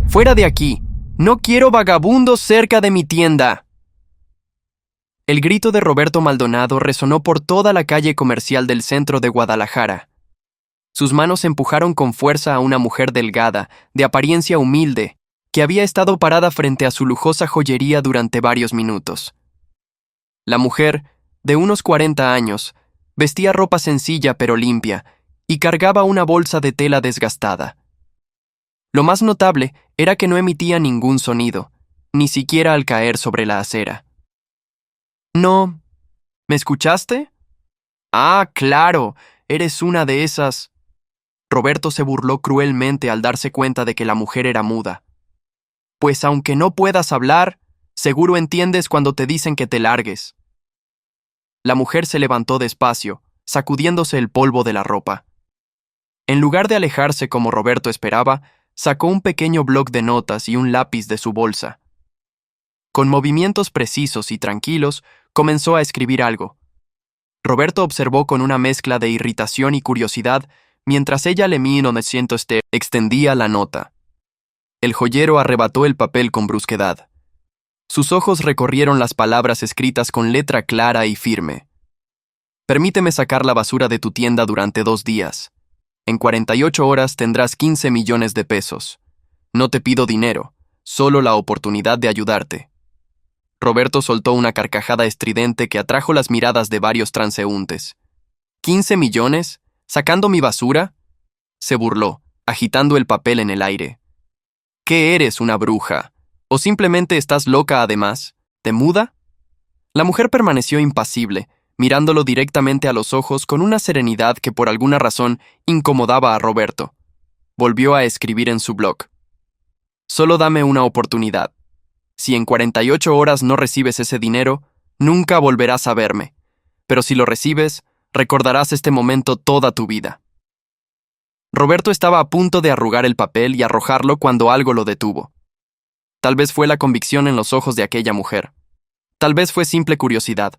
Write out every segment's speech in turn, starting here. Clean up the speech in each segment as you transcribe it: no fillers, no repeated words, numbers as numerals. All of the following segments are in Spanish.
¡Fuera de aquí! ¡No quiero vagabundos cerca de mi tienda! El grito de Roberto Maldonado resonó por toda la calle comercial del centro de Guadalajara. Sus manos empujaron con fuerza a una mujer delgada, de apariencia humilde, que había estado parada frente a su lujosa joyería durante varios minutos. La mujer, de unos 40 años, vestía ropa sencilla pero limpia y cargaba una bolsa de tela desgastada. Lo más notable era que no emitía ningún sonido, ni siquiera al caer sobre la acera. «No. ¿Me escuchaste? Ah, claro, eres una de esas». Roberto se burló cruelmente al darse cuenta de que la mujer era muda. «Pues aunque no puedas hablar, seguro entiendes cuando te dicen que te largues». La mujer se levantó despacio, sacudiéndose el polvo de la ropa. En lugar de alejarse como Roberto esperaba, sacó un pequeño bloc de notas y un lápiz de su bolsa. Con movimientos precisos y tranquilos, comenzó a escribir algo. Roberto observó con una mezcla de irritación y curiosidad mientras ella le extendía la nota. El joyero arrebató el papel con brusquedad. Sus ojos recorrieron las palabras escritas con letra clara y firme. «Permíteme sacar la basura de tu tienda durante 2 días. En 48 horas tendrás 15 millones de pesos. No te pido dinero, solo la oportunidad de ayudarte». Roberto soltó una carcajada estridente que atrajo las miradas de varios transeúntes. «¿15 millones? ¿Sacando mi basura?», se burló, agitando el papel en el aire. «¿Qué eres, una bruja? ¿O simplemente estás loca además? ¿Te muda?». La mujer permaneció impasible, mirándolo directamente a los ojos con una serenidad que por alguna razón incomodaba a Roberto. Volvió a escribir en su blog. «Solo dame una oportunidad. Si en 48 horas no recibes ese dinero, nunca volverás a verme. Pero si lo recibes, recordarás este momento toda tu vida». Roberto estaba a punto de arrugar el papel y arrojarlo cuando algo lo detuvo. Tal vez fue la convicción en los ojos de aquella mujer. Tal vez fue simple curiosidad.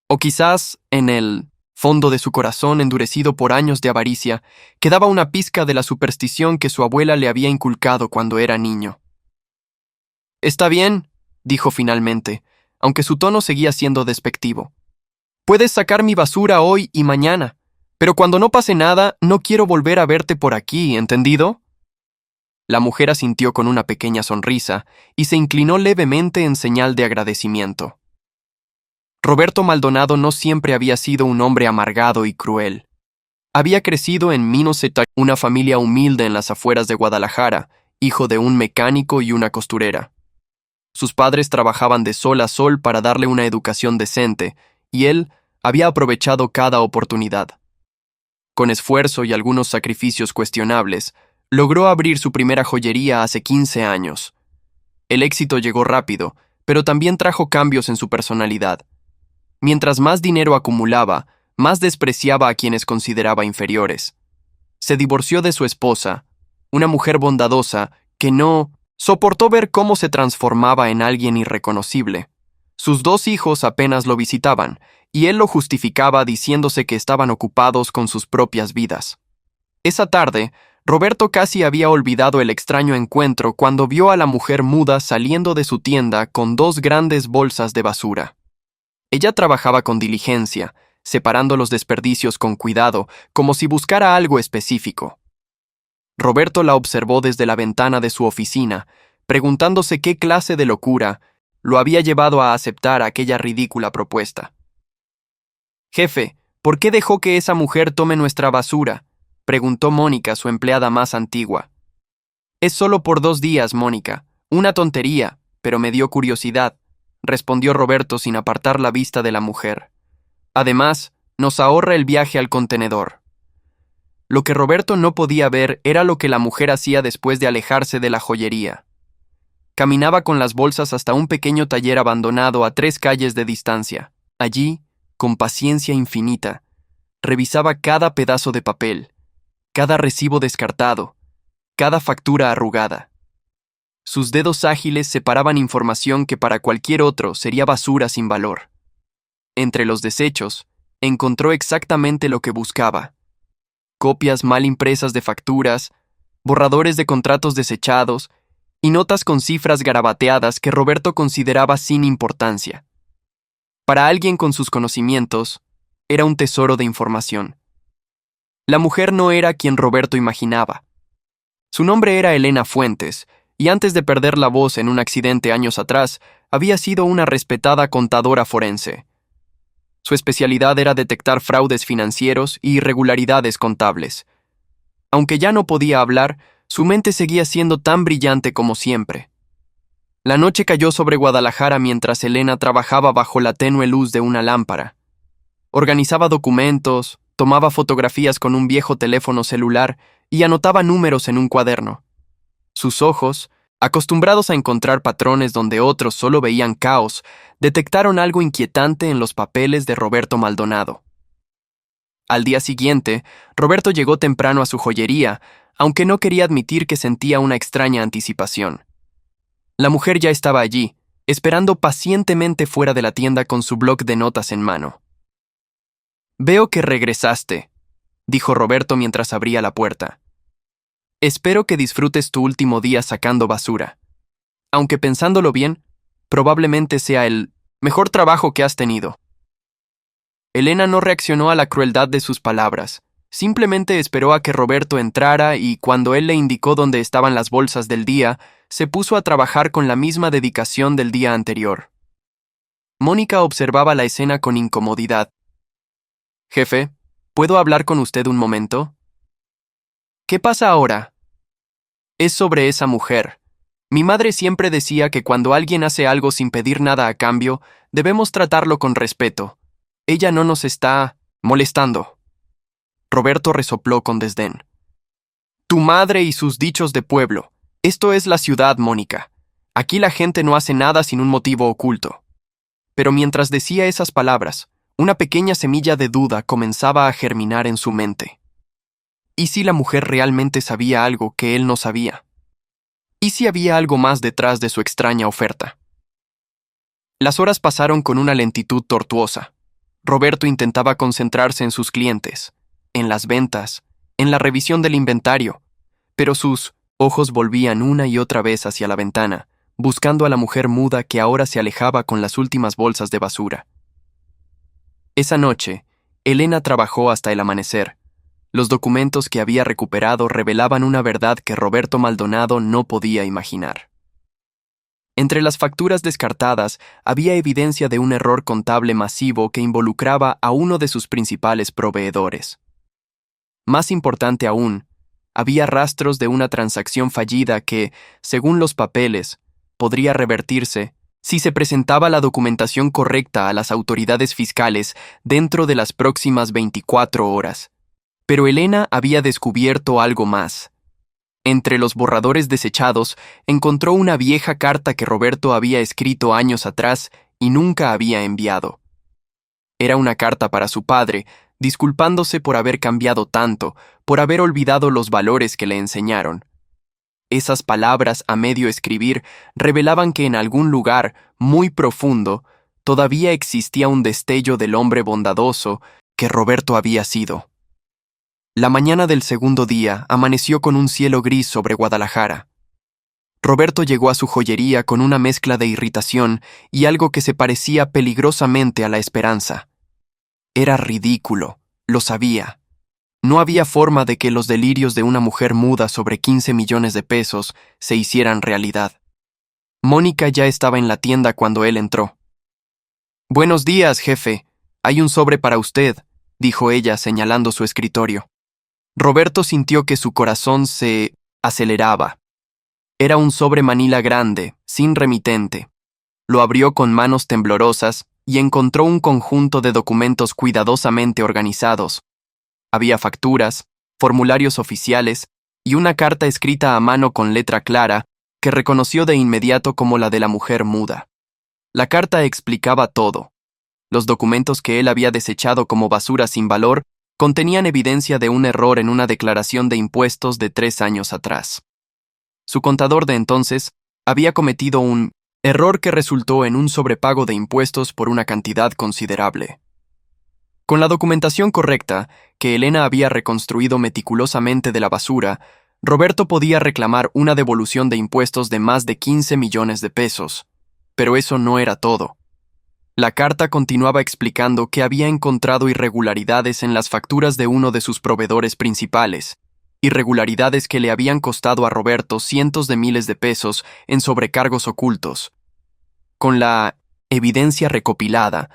O quizás, en el fondo de su corazón endurecido por años de avaricia, quedaba una pizca de la superstición que su abuela le había inculcado cuando era niño. «Está bien», dijo finalmente, aunque su tono seguía siendo despectivo. «Puedes sacar mi basura hoy y mañana, pero cuando no pase nada, no quiero volver a verte por aquí, ¿entendido?». La mujer asintió con una pequeña sonrisa y se inclinó levemente en señal de agradecimiento. Roberto Maldonado no siempre había sido un hombre amargado y cruel. Había crecido en Minnesota, una familia humilde en las afueras de Guadalajara, hijo de un mecánico y una costurera. Sus padres trabajaban de sol a sol para darle una educación decente, y él había aprovechado cada oportunidad. Con esfuerzo y algunos sacrificios cuestionables, logró abrir su primera joyería hace 15 años. El éxito llegó rápido, pero también trajo cambios en su personalidad. Mientras más dinero acumulaba, más despreciaba a quienes consideraba inferiores. Se divorció de su esposa, una mujer bondadosa que no soportó ver cómo se transformaba en alguien irreconocible. Sus 2 hijos apenas lo visitaban, y él lo justificaba diciéndose que estaban ocupados con sus propias vidas. Esa tarde, Roberto casi había olvidado el extraño encuentro cuando vio a la mujer muda saliendo de su tienda con 2 grandes bolsas de basura. Ella trabajaba con diligencia, separando los desperdicios con cuidado, como si buscara algo específico. Roberto la observó desde la ventana de su oficina, preguntándose qué clase de locura lo había llevado a aceptar aquella ridícula propuesta. «Jefe, ¿por qué dejó que esa mujer tome nuestra basura?», preguntó Mónica, su empleada más antigua. «Es solo por 2 días, Mónica. Una tontería, pero me dio curiosidad», respondió Roberto sin apartar la vista de la mujer. «Además, nos ahorra el viaje al contenedor». Lo que Roberto no podía ver era lo que la mujer hacía después de alejarse de la joyería. Caminaba con las bolsas hasta un pequeño taller abandonado a 3 calles de distancia. Allí, con paciencia infinita, revisaba cada pedazo de papel, cada recibo descartado, cada factura arrugada. Sus dedos ágiles separaban información que para cualquier otro sería basura sin valor. Entre los desechos, encontró exactamente lo que buscaba: copias mal impresas de facturas, borradores de contratos desechados y notas con cifras garabateadas que Roberto consideraba sin importancia. Para alguien con sus conocimientos, era un tesoro de información. La mujer no era quien Roberto imaginaba. Su nombre era Elena Fuentes, y antes de perder la voz en un accidente años atrás, había sido una respetada contadora forense. Su especialidad era detectar fraudes financieros y irregularidades contables. Aunque ya no podía hablar, su mente seguía siendo tan brillante como siempre. La noche cayó sobre Guadalajara mientras Elena trabajaba bajo la tenue luz de una lámpara. Organizaba documentos, tomaba fotografías con un viejo teléfono celular y anotaba números en un cuaderno. Sus ojos, acostumbrados a encontrar patrones donde otros solo veían caos, detectaron algo inquietante en los papeles de Roberto Maldonado. Al día siguiente, Roberto llegó temprano a su joyería, aunque no quería admitir que sentía una extraña anticipación. La mujer ya estaba allí, esperando pacientemente fuera de la tienda con su bloc de notas en mano. «Veo que regresaste», dijo Roberto mientras abría la puerta. «Espero que disfrutes tu último día sacando basura. Aunque pensándolo bien, probablemente sea el mejor trabajo que has tenido». Elena no reaccionó a la crueldad de sus palabras. Simplemente esperó a que Roberto entrara y, cuando él le indicó dónde estaban las bolsas del día, se puso a trabajar con la misma dedicación del día anterior. Mónica observaba la escena con incomodidad. «Jefe, ¿puedo hablar con usted un momento?» «¿Qué pasa ahora?» «Es sobre esa mujer. Mi madre siempre decía que cuando alguien hace algo sin pedir nada a cambio, debemos tratarlo con respeto. Ella no nos está molestando». Roberto resopló con desdén. «Tu madre y sus dichos de pueblo. Esto es la ciudad, Mónica. Aquí la gente no hace nada sin un motivo oculto». Pero mientras decía esas palabras, una pequeña semilla de duda comenzaba a germinar en su mente. ¿Y si la mujer realmente sabía algo que él no sabía? ¿Y si había algo más detrás de su extraña oferta? Las horas pasaron con una lentitud tortuosa. Roberto intentaba concentrarse en sus clientes, en las ventas, en la revisión del inventario, pero sus ojos volvían una y otra vez hacia la ventana, buscando a la mujer muda que ahora se alejaba con las últimas bolsas de basura. Esa noche, Elena trabajó hasta el amanecer. Los documentos que había recuperado revelaban una verdad que Roberto Maldonado no podía imaginar. Entre las facturas descartadas había evidencia de un error contable masivo que involucraba a uno de sus principales proveedores. Más importante aún, había rastros de una transacción fallida que, según los papeles, podría revertirse si se presentaba la documentación correcta a las autoridades fiscales dentro de las próximas 24 horas. Pero Elena había descubierto algo más. Entre los borradores desechados, encontró una vieja carta que Roberto había escrito años atrás y nunca había enviado. Era una carta para su padre, disculpándose por haber cambiado tanto, por haber olvidado los valores que le enseñaron. Esas palabras a medio escribir revelaban que en algún lugar, muy profundo, todavía existía un destello del hombre bondadoso que Roberto había sido. La mañana del segundo día amaneció con un cielo gris sobre Guadalajara. Roberto llegó a su joyería con una mezcla de irritación y algo que se parecía peligrosamente a la esperanza. Era ridículo, lo sabía. No había forma de que los delirios de una mujer muda sobre 15 millones de pesos se hicieran realidad. Mónica ya estaba en la tienda cuando él entró. «Buenos días, jefe. Hay un sobre para usted», dijo ella señalando su escritorio. Roberto sintió que su corazón se aceleraba. Era un sobre manila grande, sin remitente. Lo abrió con manos temblorosas y encontró un conjunto de documentos cuidadosamente organizados. Había facturas, formularios oficiales y una carta escrita a mano con letra clara que reconoció de inmediato como la de la mujer muda. La carta explicaba todo. Los documentos que él había desechado como basura sin valor contenían evidencia de un error en una declaración de impuestos de 3 años atrás. Su contador de entonces había cometido un error que resultó en un sobrepago de impuestos por una cantidad considerable. Con la documentación correcta, que Elena había reconstruido meticulosamente de la basura, Roberto podía reclamar una devolución de impuestos de más de 15 millones de pesos. Pero eso no era todo. La carta continuaba explicando que había encontrado irregularidades en las facturas de uno de sus proveedores principales, irregularidades que le habían costado a Roberto cientos de miles de pesos en sobrecargos ocultos. Con la evidencia recopilada,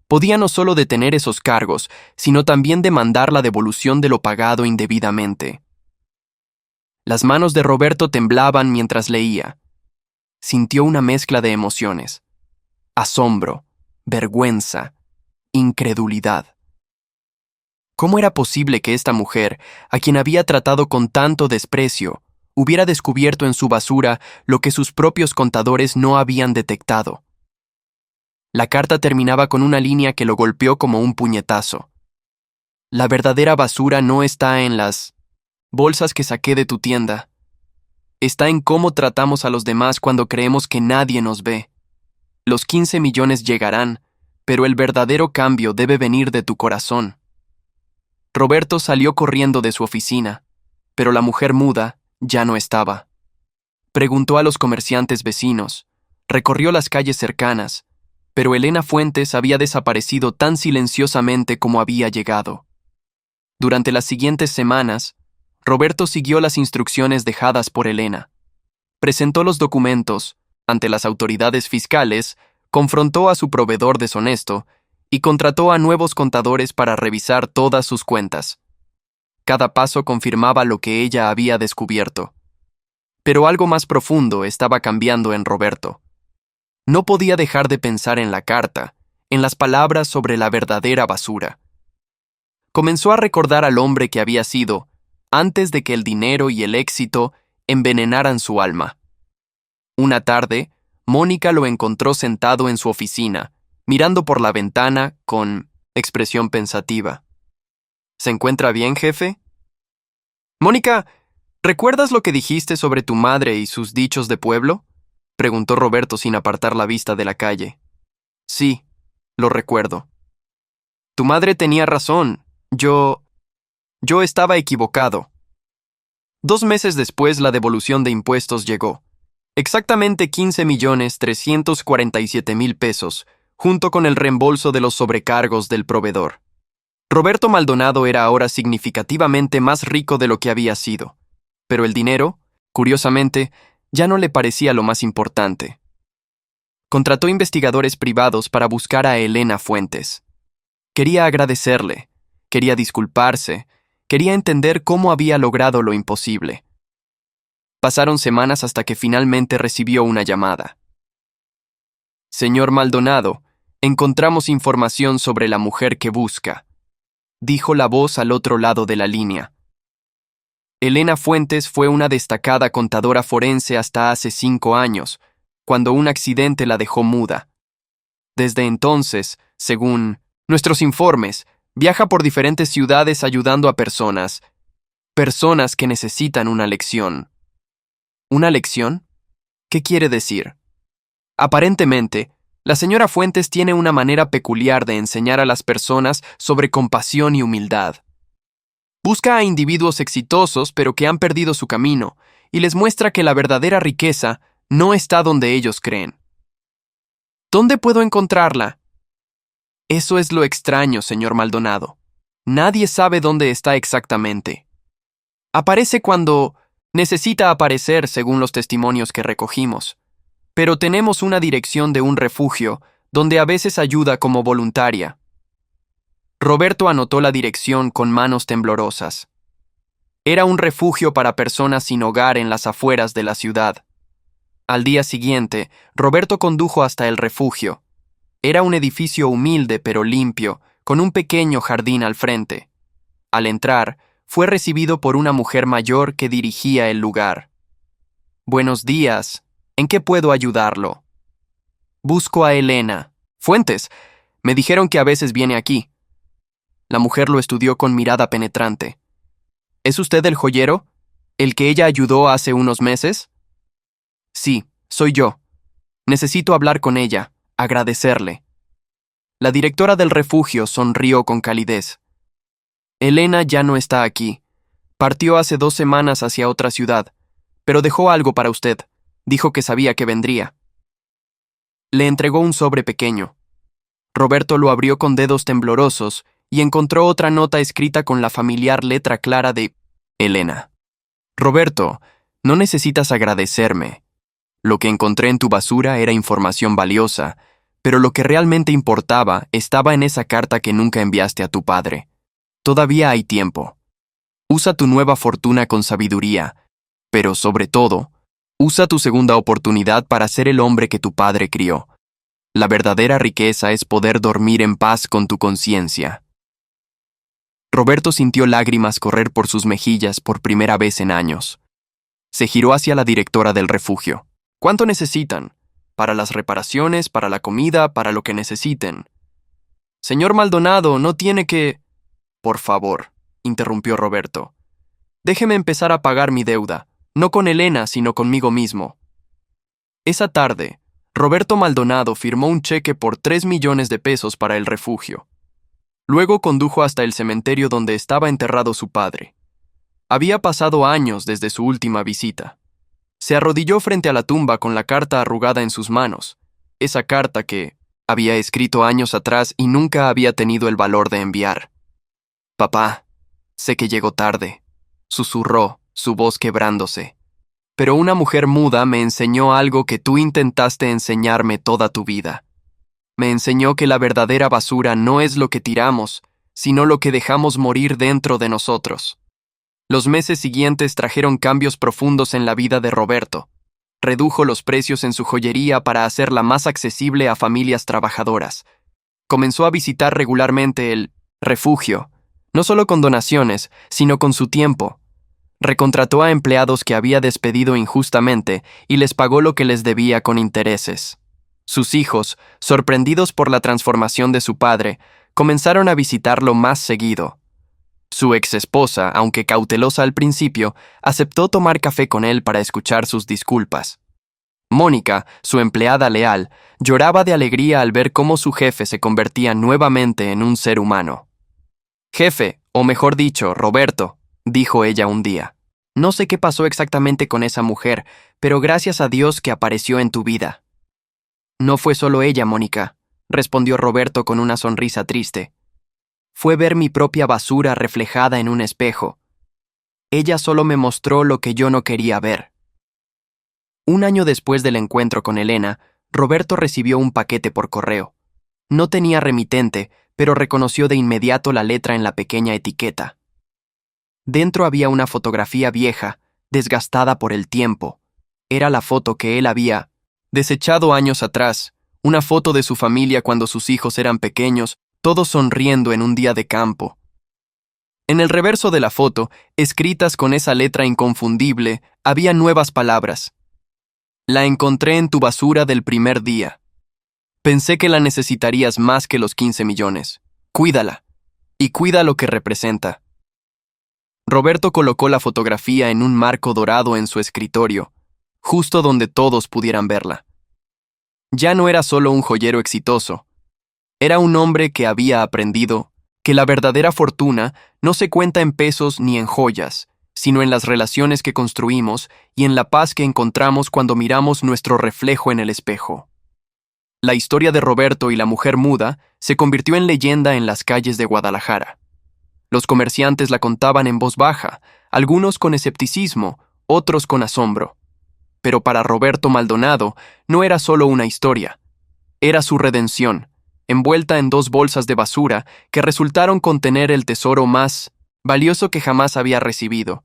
podía no solo detener esos cargos, sino también demandar la devolución de lo pagado indebidamente. Las manos de Roberto temblaban mientras leía. Sintió una mezcla de emociones: asombro, vergüenza, incredulidad. ¿Cómo era posible que esta mujer, a quien había tratado con tanto desprecio, hubiera descubierto en su basura lo que sus propios contadores no habían detectado? La carta terminaba con una línea que lo golpeó como un puñetazo. La verdadera basura no está en las bolsas que saqué de tu tienda. Está en cómo tratamos a los demás cuando creemos que nadie nos ve. Los 15 millones llegarán, pero el verdadero cambio debe venir de tu corazón. Roberto salió corriendo de su oficina, pero la mujer muda ya no estaba. Preguntó a los comerciantes vecinos, recorrió las calles cercanas, pero Elena Fuentes había desaparecido tan silenciosamente como había llegado. Durante las siguientes semanas, Roberto siguió las instrucciones dejadas por Elena. Presentó los documentos ante las autoridades fiscales, confrontó a su proveedor deshonesto y contrató a nuevos contadores para revisar todas sus cuentas. Cada paso confirmaba lo que ella había descubierto. Pero algo más profundo estaba cambiando en Roberto. No podía dejar de pensar en la carta, en las palabras sobre la verdadera basura. Comenzó a recordar al hombre que había sido antes de que el dinero y el éxito envenenaran su alma. Una tarde, Mónica lo encontró sentado en su oficina, mirando por la ventana con expresión pensativa. ¿Se encuentra bien, jefe? Mónica, ¿recuerdas lo que dijiste sobre tu madre y sus dichos de pueblo? Preguntó Roberto sin apartar la vista de la calle. Sí, lo recuerdo. Tu madre tenía razón. Yo estaba equivocado. 2 meses después la devolución de impuestos llegó. Exactamente 15.347.000 pesos, junto con el reembolso de los sobrecargos del proveedor. Roberto Maldonado era ahora significativamente más rico de lo que había sido, pero el dinero, curiosamente, ya no le parecía lo más importante. Contrató investigadores privados para buscar a Elena Fuentes. Quería agradecerle, quería disculparse, quería entender cómo había logrado lo imposible. Pasaron semanas hasta que finalmente recibió una llamada. Señor Maldonado, encontramos información sobre la mujer que busca, dijo la voz al otro lado de la línea. Elena Fuentes fue una destacada contadora forense hasta hace 5 años, cuando un accidente la dejó muda. Desde entonces, según nuestros informes, viaja por diferentes ciudades ayudando a personas que necesitan una lección. ¿Una lección? ¿Qué quiere decir? Aparentemente, la señora Fuentes tiene una manera peculiar de enseñar a las personas sobre compasión y humildad. Busca a individuos exitosos pero que han perdido su camino y les muestra que la verdadera riqueza no está donde ellos creen. ¿Dónde puedo encontrarla? Eso es lo extraño, señor Maldonado. Nadie sabe dónde está exactamente. Aparece cuando necesita aparecer según los testimonios que recogimos, pero tenemos una dirección de un refugio donde a veces ayuda como voluntaria. Roberto anotó la dirección con manos temblorosas. Era un refugio para personas sin hogar en las afueras de la ciudad. Al día siguiente, Roberto condujo hasta el refugio. Era un edificio humilde pero limpio, con un pequeño jardín al frente. Al entrar, fue recibido por una mujer mayor que dirigía el lugar. Buenos días. ¿En qué puedo ayudarlo? Busco a Elena Fuentes. Me dijeron que a veces viene aquí. La mujer lo estudió con mirada penetrante. ¿Es usted el joyero? ¿El que ella ayudó hace unos meses? Sí, soy yo. Necesito hablar con ella, agradecerle. La directora del refugio sonrió con calidez. Elena ya no está aquí, Partió hace 2 semanas hacia otra ciudad, pero dejó algo para usted. Dijo que sabía que vendría. Le entregó un sobre pequeño. Roberto lo abrió con dedos temblorosos y encontró otra nota escrita con la familiar letra clara de Elena. Roberto, no necesitas agradecerme. Lo que encontré en tu basura era información valiosa, pero lo que realmente importaba estaba en esa carta que nunca enviaste a tu padre. Todavía hay tiempo. Usa tu nueva fortuna con sabiduría, pero sobre todo, usa tu segunda oportunidad para ser el hombre que tu padre crió. La verdadera riqueza es poder dormir en paz con tu conciencia. Roberto sintió lágrimas correr por sus mejillas por primera vez en años. Se giró hacia la directora del refugio. ¿Cuánto necesitan? Para las reparaciones, para la comida, para lo que necesiten. Señor Maldonado, no tiene que... Por favor, interrumpió Roberto. Déjeme empezar a pagar mi deuda, no con Elena, sino conmigo mismo. Esa tarde, Roberto Maldonado firmó un cheque por 3 millones de pesos para el refugio. Luego condujo hasta el cementerio donde estaba enterrado su padre. Había pasado años desde su última visita. Se arrodilló frente a la tumba con la carta arrugada en sus manos, esa carta que había escrito años atrás y nunca había tenido el valor de enviar. Papá, sé que llegó tarde, susurró, su voz quebrándose. Pero una mujer muda me enseñó algo que tú intentaste enseñarme toda tu vida. Me enseñó que la verdadera basura no es lo que tiramos, sino lo que dejamos morir dentro de nosotros. Los meses siguientes trajeron cambios profundos en la vida de Roberto. Redujo los precios en su joyería para hacerla más accesible a familias trabajadoras. Comenzó a visitar regularmente el refugio, no solo con donaciones, sino con su tiempo. Recontrató a empleados que había despedido injustamente y les pagó lo que les debía con intereses. Sus hijos, sorprendidos por la transformación de su padre, comenzaron a visitarlo más seguido. Su exesposa, aunque cautelosa al principio, aceptó tomar café con él para escuchar sus disculpas. Mónica, su empleada leal, lloraba de alegría al ver cómo su jefe se convertía nuevamente en un ser humano. Jefe, o mejor dicho, Roberto, dijo ella un día. No sé qué pasó exactamente con esa mujer, pero gracias a Dios que apareció en tu vida. No fue solo ella, Mónica, respondió Roberto con una sonrisa triste. Fue ver mi propia basura reflejada en un espejo. Ella solo me mostró lo que yo no quería ver. Un año después del encuentro con Elena, Roberto recibió un paquete por correo. No tenía remitente, pero reconoció de inmediato la letra en la pequeña etiqueta. Dentro había una fotografía vieja, desgastada por el tiempo. Era la foto que él había desechado años atrás, una foto de su familia cuando sus hijos eran pequeños, todos sonriendo en un día de campo. En el reverso de la foto, escritas con esa letra inconfundible, había nuevas palabras. La encontré en tu basura del primer día. Pensé que la necesitarías más que los 15 millones. Cuídala, y cuida lo que representa. Roberto colocó la fotografía en un marco dorado en su escritorio, justo donde todos pudieran verla. Ya no era solo un joyero exitoso. Era un hombre que había aprendido que la verdadera fortuna no se cuenta en pesos ni en joyas, sino en las relaciones que construimos y en la paz que encontramos cuando miramos nuestro reflejo en el espejo. La historia de Roberto y la mujer muda se convirtió en leyenda en las calles de Guadalajara. Los comerciantes la contaban en voz baja, algunos con escepticismo, otros con asombro. Pero para Roberto Maldonado no era solo una historia, era su redención, envuelta en 2 bolsas de basura que resultaron contener el tesoro más valioso que jamás había recibido.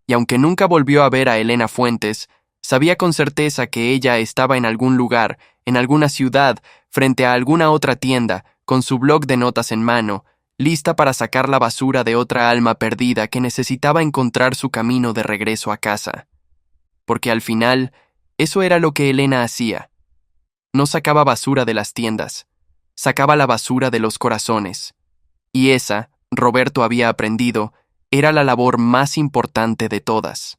Y aunque nunca volvió a ver a Elena Fuentes, sabía con certeza que ella estaba en algún lugar, en alguna ciudad, frente a alguna otra tienda, con su bloc de notas en mano, lista para sacar la basura de otra alma perdida que necesitaba encontrar su camino de regreso a casa. Porque al final, eso era lo que Elena hacía. No sacaba basura de las tiendas, sacaba la basura de los corazones. Y esa, Roberto había aprendido, era la labor más importante de todas.